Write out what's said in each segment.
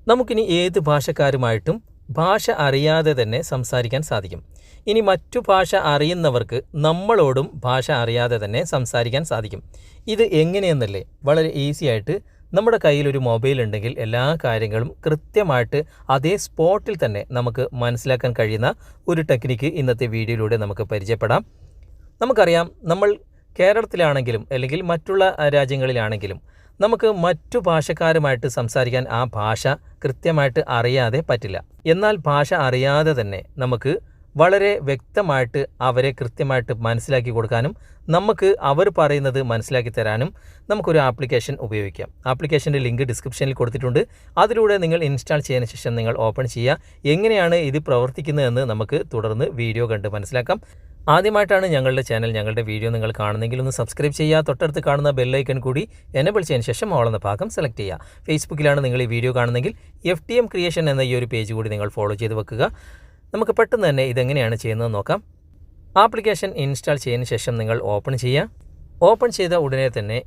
നമുക്കിനി ഏത് ഭാഷക്കാരുമായിട്ടും ഭാഷ അറിയാതെ തന്നെ സംസാരിക്കാൻ സാധിക്കും. ഇനി മറ്റു ഭാഷ അറിയുന്നവർക്ക് നമ്മളോടും ഭാഷ അറിയാതെ തന്നെ സംസാരിക്കാൻ സാധിക്കും. ഇത് എങ്ങനെയെന്നല്ലേ? വളരെ ഈസി ആയിട്ട് നമ്മുടെ കയ്യിലൊരു മൊബൈൽ ഉണ്ടെങ്കിൽ എല്ലാ കാര്യങ്ങളും കൃത്യമായിട്ട് അതേ സ്പോട്ടിൽ തന്നെ നമുക്ക് മനസ്സിലാക്കാൻ കഴിയുന്ന ഒരു ടെക്നിക്ക് ഇന്നത്തെ വീഡിയോയിലൂടെ നമുക്ക് പരിചയപ്പെടാം. നമുക്കറിയാം, നമ്മൾ കേരളത്തിലാണെങ്കിലും അല്ലെങ്കിൽ മറ്റുള്ള രാജ്യങ്ങളിലാണെങ്കിലും നമുക്ക് മറ്റു ഭാഷക്കാരുമായിട്ട് സംസാരിക്കാൻ ആ ഭാഷ കൃത്യമായിട്ട് അറിയാതെ പറ്റില്ല. എന്നാൽ ഭാഷ അറിയാതെ തന്നെ നമുക്ക് വളരെ വ്യക്തമായിട്ട് അവരെ കൃത്യമായിട്ട് മനസ്സിലാക്കി കൊടുക്കാനും നമുക്ക് അവർ പറയുന്നത് മനസ്സിലാക്കി തരാനും നമുക്കൊരു ആപ്ലിക്കേഷൻ ഉപയോഗിക്കാം. ആപ്ലിക്കേഷൻ്റെ ലിങ്ക് ഡിസ്ക്രിപ്ഷനിൽ കൊടുത്തിട്ടുണ്ട്. അതിലൂടെ നിങ്ങൾ ഇൻസ്റ്റാൾ ചെയ്തതിന് ശേഷം നിങ്ങൾ ഓപ്പൺ ചെയ്യുക. എങ്ങനെയാണ് ഇത് പ്രവർത്തിക്കുന്നതെന്ന് നമുക്ക് തുടർന്ന് വീഡിയോ കണ്ട് മനസ്സിലാക്കാം. ആദ്യമായിട്ടാണ് ഞങ്ങളുടെ ചാനൽ, ഞങ്ങളുടെ വീഡിയോ നിങ്ങൾ കാണുന്നെങ്കിൽ ഒന്ന് സബ്സ്ക്രൈബ് ചെയ്യുക. തൊട്ടടുത്ത് കാണുന്ന ബെല്ലൈക്കൺ കൂടി എനേബിൾ ചെയ്തതിന് ശേഷം ഓൾ എന്ന ഭാഗം സെലക്ട് ചെയ്യുക. ഫേസ്ബുക്കിലാണ് നിങ്ങൾ ഈ വീഡിയോ കാണുന്നെങ്കിൽ FTM ക്രിയേഷൻ എന്ന ഈ ഒരു പേജ് കൂടി നിങ്ങൾ ഫോളോ ചെയ്ത് വെക്കുക. നമുക്ക് പെട്ടെന്ന് തന്നെ ഇതെങ്ങനെയാണ് ചെയ്യുന്നത് നോക്കാം. ആപ്ലിക്കേഷൻ ഇൻസ്റ്റാൾ ചെയ്തതിന് ശേഷം നിങ്ങൾ ഓപ്പൺ ചെയ്യുക. ഓപ്പൺ ചെയ്ത ഉടനെ തന്നെ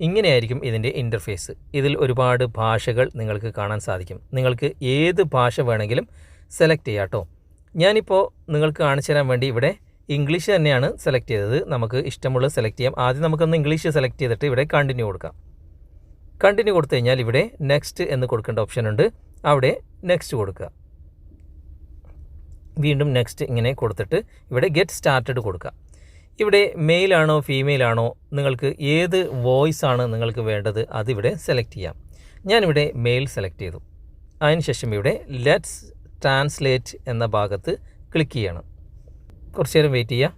ഇങ്ങനെയായിരിക്കും ഇതിൻ്റെ ഇൻ്റർഫേസ്. ഇതിൽ ഒരുപാട് ഭാഷകൾ നിങ്ങൾക്ക് കാണാൻ സാധിക്കും. നിങ്ങൾക്ക് ഏത് ഭാഷ വേണമെങ്കിലും സെലക്ട് ചെയ്യാം കേട്ടോ. ഞാനിപ്പോൾ നിങ്ങൾക്ക് കാണിച്ചു തരാൻ വേണ്ടി ഇവിടെ ഇംഗ്ലീഷ് തന്നെയാണ് സെലക്ട് ചെയ്തത്. നമുക്ക് ഇഷ്ടമുള്ളത് സെലക്ട് ചെയ്യാം. ആദ്യം നമുക്കൊന്ന് ഇംഗ്ലീഷ് സെലക്ട് ചെയ്തിട്ട് ഇവിടെ കണ്ടിന്യൂ കൊടുക്കാം. കണ്ടിന്യൂ കൊടുത്തു കഴിഞ്ഞാൽ ഇവിടെ നെക്സ്റ്റ് എന്ന് കൊടുക്കേണ്ട ഓപ്ഷൻ ഉണ്ട്. അവിടെ നെക്സ്റ്റ് കൊടുക്കുക. വീണ്ടും നെക്സ്റ്റ് ഇങ്ങനെ കൊടുത്തിട്ട് ഇവിടെ ഗെറ്റ് സ്റ്റാർട്ടഡ് കൊടുക്കുക. ഇവിടെ മെയിലാണോ ഫീമെയിലാണോ, നിങ്ങൾക്ക് ഏത് വോയിസ് ആണ് നിങ്ങൾക്ക് വേണ്ടത് അതിവിടെ സെലക്ട് ചെയ്യാം. ഞാനിവിടെ മെയിൽ സെലക്ട് ചെയ്തു. അതിനുശേഷം ഇവിടെ ലെറ്റ്സ് ട്രാൻസ്ലേറ്റ് എന്ന ഭാഗത്ത് ക്ലിക്ക് ചെയ്യണം. കുറച്ച് നേരം വെയിറ്റ് ചെയ്യുക.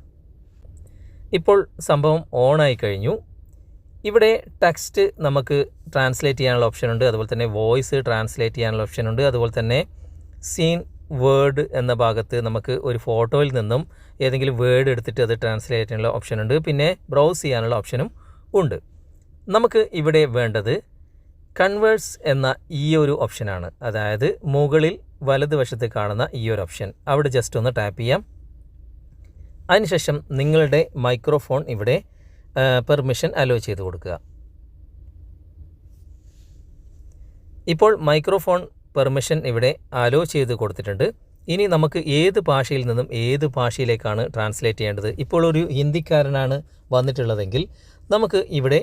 ഇപ്പോൾ സംഭവം ഓണായി കഴിഞ്ഞു. ഇവിടെ ടെക്സ്റ്റ് നമുക്ക് ട്രാൻസ്ലേറ്റ് ചെയ്യാനുള്ള ഓപ്ഷൻ ഉണ്ട്. അതുപോലെ തന്നെ വോയിസ് ട്രാൻസ്ലേറ്റ് ചെയ്യാനുള്ള ഓപ്ഷൻ ഉണ്ട്. അതുപോലെ തന്നെ സീൻ വേർഡ് എന്ന ഭാഗത്ത് നമുക്ക് ഒരു ഫോട്ടോയിൽ നിന്നും ഏതെങ്കിലും വേർഡ് എടുത്തിട്ട് അത് ട്രാൻസ്ലേറ്റ് ചെയ്യാനുള്ള ഓപ്ഷൻ ഉണ്ട്. പിന്നെ ബ്രൗസ് ചെയ്യാനുള്ള ഓപ്ഷനും ഉണ്ട്. നമുക്ക് ഇവിടെ വേണ്ടത് കൺവേഴ്സ് എന്ന ഈ ഒരു ഓപ്ഷനാണ്. അതായത് മുകളിൽ വലതുവശത്ത് കാണുന്ന ഈ ഒരു ഓപ്ഷൻ. അവിടെ ജസ്റ്റ് ഒന്ന് ടാപ്പ് ചെയ്യാം. അതിനുശേഷം നിങ്ങളുടെ മൈക്രോഫോൺ ഇവിടെ പെർമിഷൻ അലോ ചെയ്ത് കൊടുക്കുക. ഇപ്പോൾ മൈക്രോഫോൺ പെർമിഷൻ ഇവിടെ അലോ ചെയ്ത് കൊടുത്തിട്ടുണ്ട്. ഇനി നമുക്ക് ഏത് ഭാഷയിൽ നിന്നും ഏത് ഭാഷയിലേക്കാണ് ട്രാൻസ്ലേറ്റ് ചെയ്യേണ്ടത്. ഇപ്പോൾ ഒരു ഹിന്ദിക്കാരനാണ് വന്നിട്ടുള്ളതെങ്കിൽ നമുക്ക് ഇവിടെ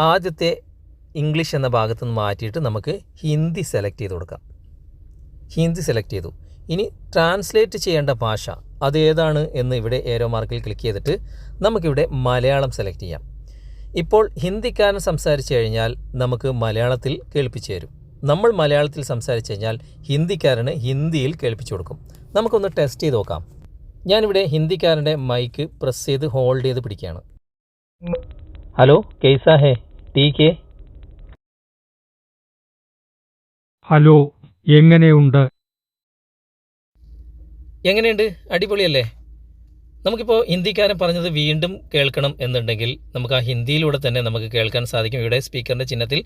ആദ്യത്തെ ഇംഗ്ലീഷ് എന്ന ഭാഗത്ത് നിന്ന് മാറ്റിയിട്ട് നമുക്ക് ഹിന്ദി സെലക്ട് ചെയ്ത് കൊടുക്കാം. ഹിന്ദി സെലക്ട് ചെയ്തു. ഇനി ട്രാൻസ്ലേറ്റ് ചെയ്യേണ്ട ഭാഷ അതേതാണ് എന്ന് ഇവിടെ ഏരോ മാർക്കിൽ ക്ലിക്ക് ചെയ്തിട്ട് നമുക്കിവിടെ മലയാളം സെലക്ട് ചെയ്യാം. ഇപ്പോൾ ഹിന്ദിക്കാരൻ സംസാരിച്ചു കഴിഞ്ഞാൽ നമുക്ക് മലയാളത്തിൽ കേൾപ്പിച്ചു തരും. നമ്മൾ മലയാളത്തിൽ സംസാരിച്ചു കഴിഞ്ഞാൽ ഹിന്ദിക്കാരന് ഹിന്ദിയിൽ കേൾപ്പിച്ചു കൊടുക്കും. നമുക്കൊന്ന് ടെസ്റ്റ് ചെയ്ത് നോക്കാം. ഞാനിവിടെ ഹിന്ദിക്കാരൻ്റെ മൈക്ക് പ്രസ് ചെയ്ത് ഹോൾഡ് ചെയ്ത് പിടിക്കുകയാണ്. ഹലോ, കൈസാ ഹേ? ടീക്ക്. ഹലോ, എങ്ങനെയുണ്ട്? എങ്ങനെയുണ്ട്? അടിപൊളിയല്ലേ? നമുക്കിപ്പോൾ ഹിന്ദിക്കാരൻ പറഞ്ഞത് വീണ്ടും കേൾക്കണം എന്നുണ്ടെങ്കിൽ നമുക്ക് ആ ഹിന്ദിയിലൂടെ തന്നെ നമുക്ക് കേൾക്കാൻ സാധിക്കും. ഇവിടെ സ്പീക്കറിൻ്റെ ചിഹ്നത്തിൽ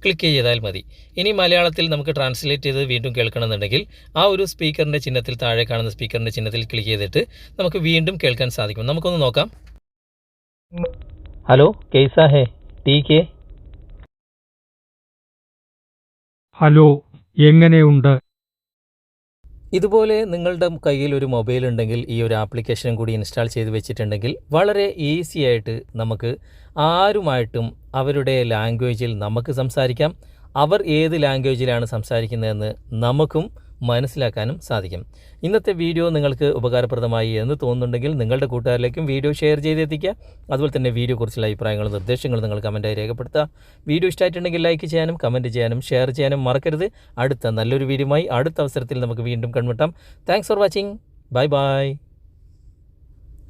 ക്ലിക്ക് ചെയ്താൽ മതി. ഇനി മലയാളത്തിൽ നമുക്ക് ട്രാൻസ്ലേറ്റ് ചെയ്ത് വീണ്ടും കേൾക്കണം എന്നുണ്ടെങ്കിൽ ആ ഒരു സ്പീക്കറിൻ്റെ ചിഹ്നത്തിൽ താഴെ കാണുന്ന സ്പീക്കറിൻ്റെ ചിഹ്നത്തിൽ ക്ലിക്ക് ചെയ്തിട്ട് നമുക്ക് വീണ്ടും കേൾക്കാൻ സാധിക്കും. നമുക്കൊന്ന് നോക്കാം. ഹലോ, കൈസാ ഹേ? ടീക്ക്. ഹലോ, എങ്ങനെയുണ്ട്? ഇതുപോലെ നിങ്ങളുടെ കയ്യിൽ ഒരു മൊബൈൽ ഉണ്ടെങ്കിൽ ഈ ഒരു ആപ്ലിക്കേഷനും കൂടി ഇൻസ്റ്റാൾ ചെയ്ത് വെച്ചിട്ടുണ്ടെങ്കിൽ വളരെ ഈസി ആയിട്ട് നമുക്ക് ആരുമായിട്ടും അവരുടെ ലാംഗ്വേജിൽ നമുക്ക് സംസാരിക്കാം. അവർ ഏത് ലാംഗ്വേജിലാണ് സംസാരിക്കുന്നതെന്ന് നമുക്കും മനസ്സിലാക്കാനും സാധിക്കും. ഇന്നത്തെ വീഡിയോ നിങ്ങൾക്ക് ഉപകാരപ്രദമായി എന്ന് തോന്നുന്നുണ്ടെങ്കിൽ നിങ്ങളുടെ കൂട്ടുകാരിലേക്കും വീഡിയോ ഷെയർ ചെയ്തെത്തിക്കുക. അതുപോലെ തന്നെ വീഡിയോ കുറിച്ചുള്ള അഭിപ്രായങ്ങളും നിർദ്ദേശങ്ങളും നിങ്ങൾ കമൻറ്റായി രേഖപ്പെടുത്തുക. വീഡിയോ ഇഷ്ടമായിട്ടുണ്ടെങ്കിൽ ലൈക്ക് ചെയ്യാനും കമൻറ്റ് ചെയ്യാനും ഷെയർ ചെയ്യാനും മറക്കരുത്. അടുത്ത നല്ലൊരു വീഡിയോയുമായി അടുത്ത അവസരത്തിൽ നമുക്ക് വീണ്ടും കണ്ടുമുട്ടാം. Thanks for watching. Bye bye.